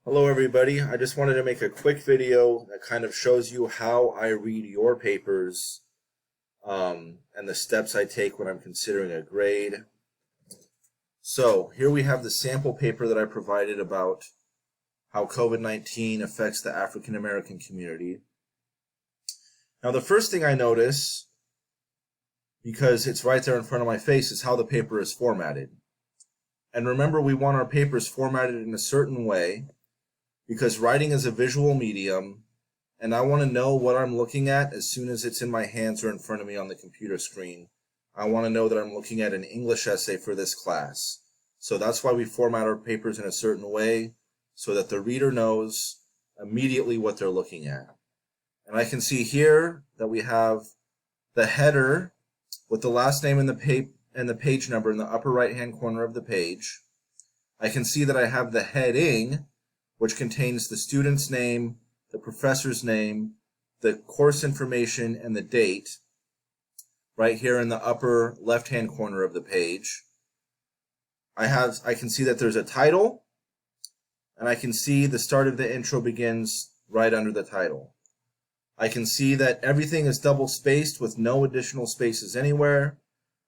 Hello everybody, I just wanted to make a quick video that kind of shows you how I read your papers and the steps I take when I'm considering a grade. So here we have the sample paper that I provided about how COVID-19 affects the African American community. Now the first thing I notice, because it's right there in front of my face, is how the paper is formatted. And remember, we want our papers formatted in a certain way because writing is a visual medium, and I want to know what I'm looking at as soon as it's in my hands or in front of me on the computer screen. I want to know that I'm looking at an English essay for this class. So that's why we format our papers in a certain way, so that the reader knows immediately what they're looking at. And I can see here that we have the header with the last name and the page number in the upper right-hand corner of the page. I can see that I have the heading, which contains the student's name, the professor's name, the course information, and the date, right here in the upper left-hand corner of the page. I can see that there's a title, and I can see the start of the intro begins right under the title. I can see that everything is double-spaced with no additional spaces anywhere.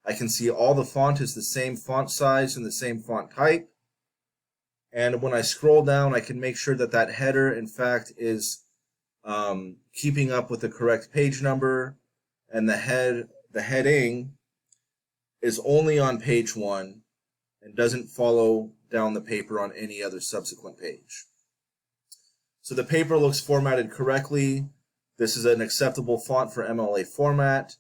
I can see all the font is the same font size and the same font type. And when I scroll down, I can make sure that that header, in fact, is keeping up with the correct page number, and the heading is only on page 1 and doesn't follow down the paper on any other subsequent page. So the paper looks formatted correctly. This is an acceptable font for MLA format.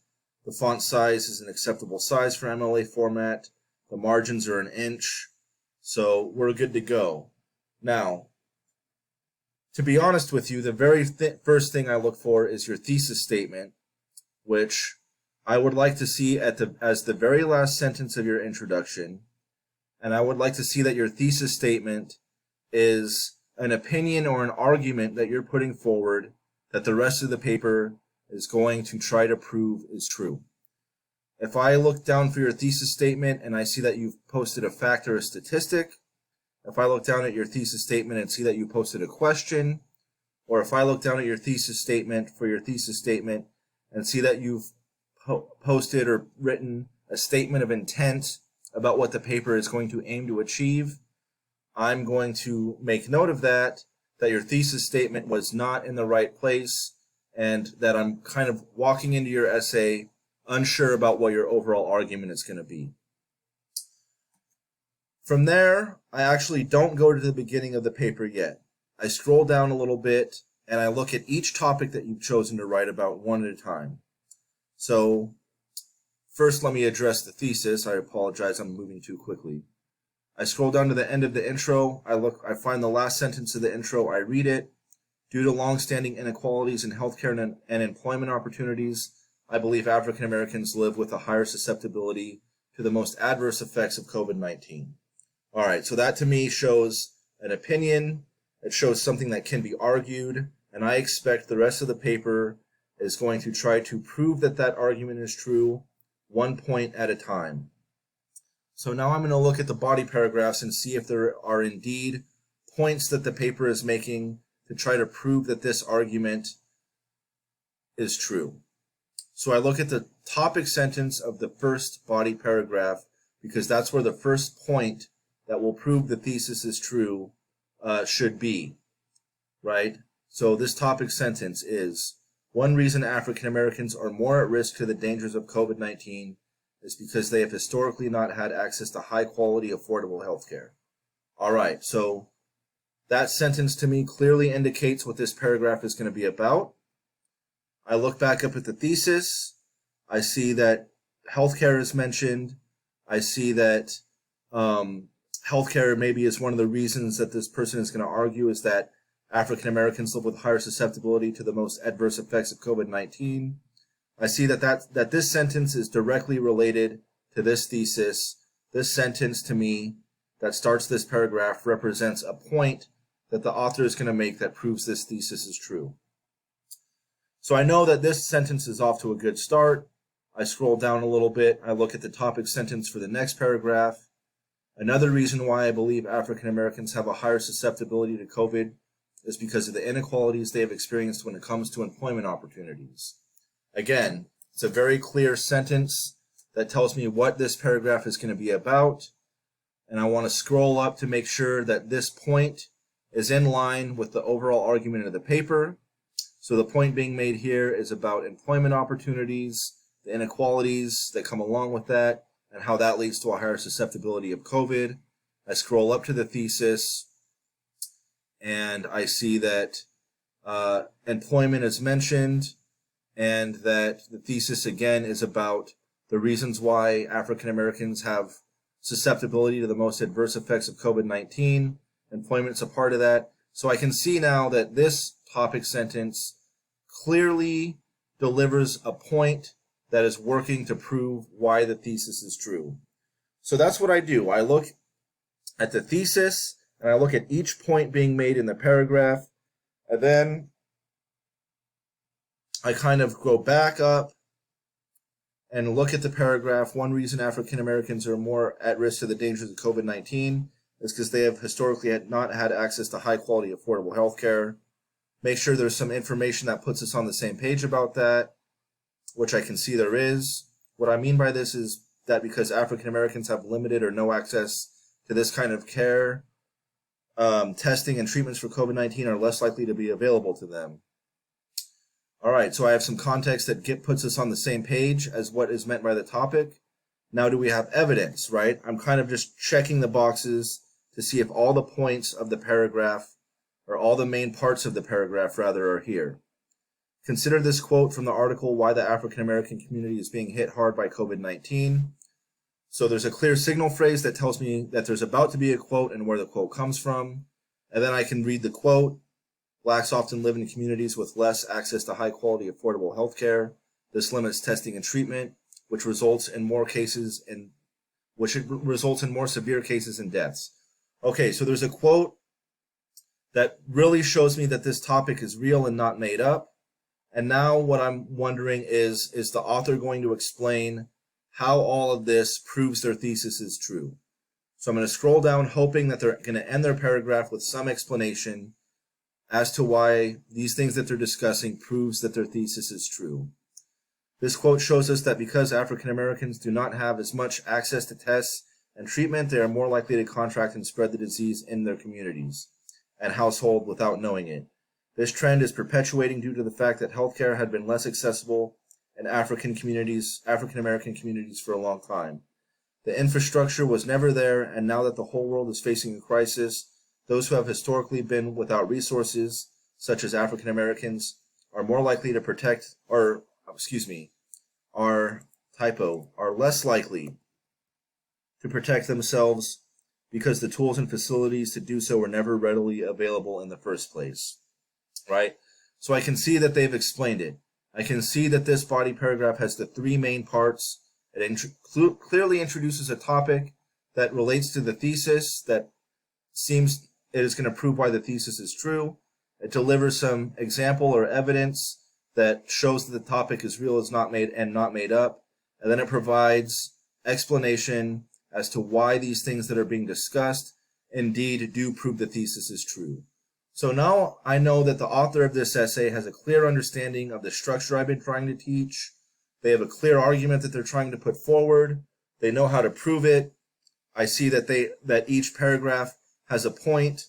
The font size is an acceptable size for MLA format. The margins are 1 inch. So we're good to go. Now, to be honest with you, the very first thing I look for is your thesis statement, which I would like to see as the very last sentence of your introduction. And I would like to see that your thesis statement is an opinion or an argument that you're putting forward that the rest of the paper is going to try to prove is true. If I look down for your thesis statement and I see that you've posted a fact or a statistic, if I look down at your thesis statement and see that you posted a question, or if I look down at your thesis statement for your thesis statement and see that you've posted or written a statement of intent about what the paper is going to aim to achieve, I'm going to make note of that your thesis statement was not in the right place, and that I'm kind of walking into your essay unsure about what your overall argument is going to be. From there, I actually don't go to the beginning of the paper yet. I scroll down a little bit and I look at each topic that you've chosen to write about one at a time. So first, let me address the thesis. I apologize, I'm moving too quickly. I scroll down to the end of the intro. I find the last sentence of the intro. I read it. Due to long-standing inequalities in healthcare and employment opportunities, I believe African Americans live with a higher susceptibility to the most adverse effects of COVID-19. All right, so that to me shows an opinion. It shows something that can be argued, and I expect the rest of the paper is going to try to prove that that argument is true, 1 point at a time. So now I'm going to look at the body paragraphs and see if there are indeed points that the paper is making to try to prove that this argument is true. So I look at the topic sentence of the first body paragraph because that's where the first point that will prove the thesis is true should be, right? So this topic sentence is, one reason African Americans are more at risk to the dangers of COVID-19 is because they have historically not had access to high-quality, affordable health care. All right, so that sentence to me clearly indicates what this paragraph is going to be about. I look back up at the thesis. I see that healthcare is mentioned. I see that healthcare maybe is one of the reasons that this person is going to argue is that African Americans live with higher susceptibility to the most adverse effects of COVID-19. I see that this sentence is directly related to this thesis. This sentence to me that starts this paragraph represents a point that the author is going to make that proves this thesis is true. So I know that this sentence is off to a good start. I scroll down a little bit. I look at the topic sentence for the next paragraph. Another reason why I believe African Americans have a higher susceptibility to COVID is because of the inequalities they have experienced when it comes to employment opportunities. Again, it's a very clear sentence that tells me what this paragraph is going to be about, and I want to scroll up to make sure that this point is in line with the overall argument of the paper. So the point being made here is about employment opportunities, the inequalities that come along with that, and how that leads to a higher susceptibility of COVID. I scroll up to the thesis, and I see that employment is mentioned, and that the thesis again is about the reasons why African Americans have susceptibility to the most adverse effects of COVID-19. Employment's a part of that. So I can see now that this topic sentence clearly delivers a point that is working to prove why the thesis is true. So that's what I do. I look at the thesis, and I look at each point being made in the paragraph, and then I kind of go back up and look at the paragraph. One reason African Americans are more at risk to the dangers of COVID-19 is because they have historically not had access to high quality, affordable health care. Make sure there's some information that puts us on the same page about that, which I can see there is. What I mean by this is that because African Americans have limited or no access to this kind of care, testing and treatments for COVID-19 are less likely to be available to them. All right, so I have some context that puts us on the same page as what is meant by the topic. Now, do we have evidence, right? I'm kind of just checking the boxes to see if all the points of the paragraph, or all the main parts of the paragraph, rather, are here. Consider this quote from the article, Why the African American Community is Being Hit Hard by COVID-19. So there's a clear signal phrase that tells me that there's about to be a quote and where the quote comes from. And then I can read the quote. Blacks often live in communities with less access to high quality, affordable health care. This limits testing and treatment, which results in more severe cases and deaths. Okay, so there's a quote that really shows me that this topic is real and not made up. And now what I'm wondering is the author going to explain how all of this proves their thesis is true? So I'm going to scroll down hoping that they're going to end their paragraph with some explanation as to why these things that they're discussing proves that their thesis is true. This quote shows us that because African Americans do not have as much access to tests and treatment, they are more likely to contract and spread the disease in their communities and household without knowing it. This trend is perpetuating due to the fact that healthcare had been less accessible in African American communities for a long time. The infrastructure was never there, and now that the whole world is facing a crisis, those who have historically been without resources, such as African Americans, are more likely to are less likely to protect themselves because the tools and facilities to do so were never readily available in the first place. Right? So I can see that they've explained it. I can see that this body paragraph has the three main parts. It clearly introduces a topic that relates to the thesis that seems it is going to prove why the thesis is true. It delivers some example or evidence that shows that the topic is real, is not made up. And then it provides explanation as to why these things that are being discussed indeed do prove the thesis is true. So now I know that the author of this essay has a clear understanding of the structure I've been trying to teach. They have a clear argument that they're trying to put forward. They know how to prove it. I see that each paragraph has a point.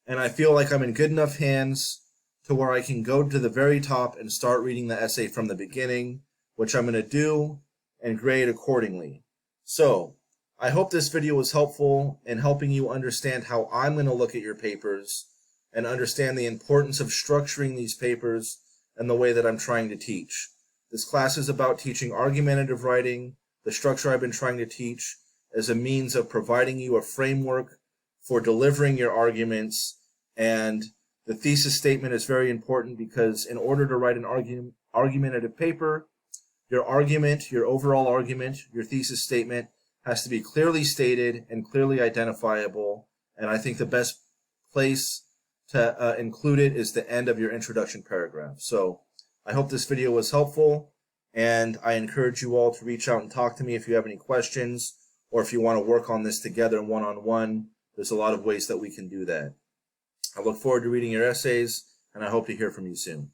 And I feel like I'm in good enough hands to where I can go to the very top and start reading the essay from the beginning, which I'm going to do and grade accordingly. So I hope this video was helpful in helping you understand how I'm going to look at your papers and understand the importance of structuring these papers and the way that I'm trying to teach. This class is about teaching argumentative writing. The structure I've been trying to teach as a means of providing you a framework for delivering your arguments. And the thesis statement is very important because in order to write an argumentative paper, your argument, your overall argument, your thesis statement has to be clearly stated and clearly identifiable. And I think the best place to include it is the end of your introduction paragraph. So I hope this video was helpful, and I encourage you all to reach out and talk to me if you have any questions or if you want to work on this together one-on-one, there's a lot of ways that we can do that. I look forward to reading your essays, and I hope to hear from you soon.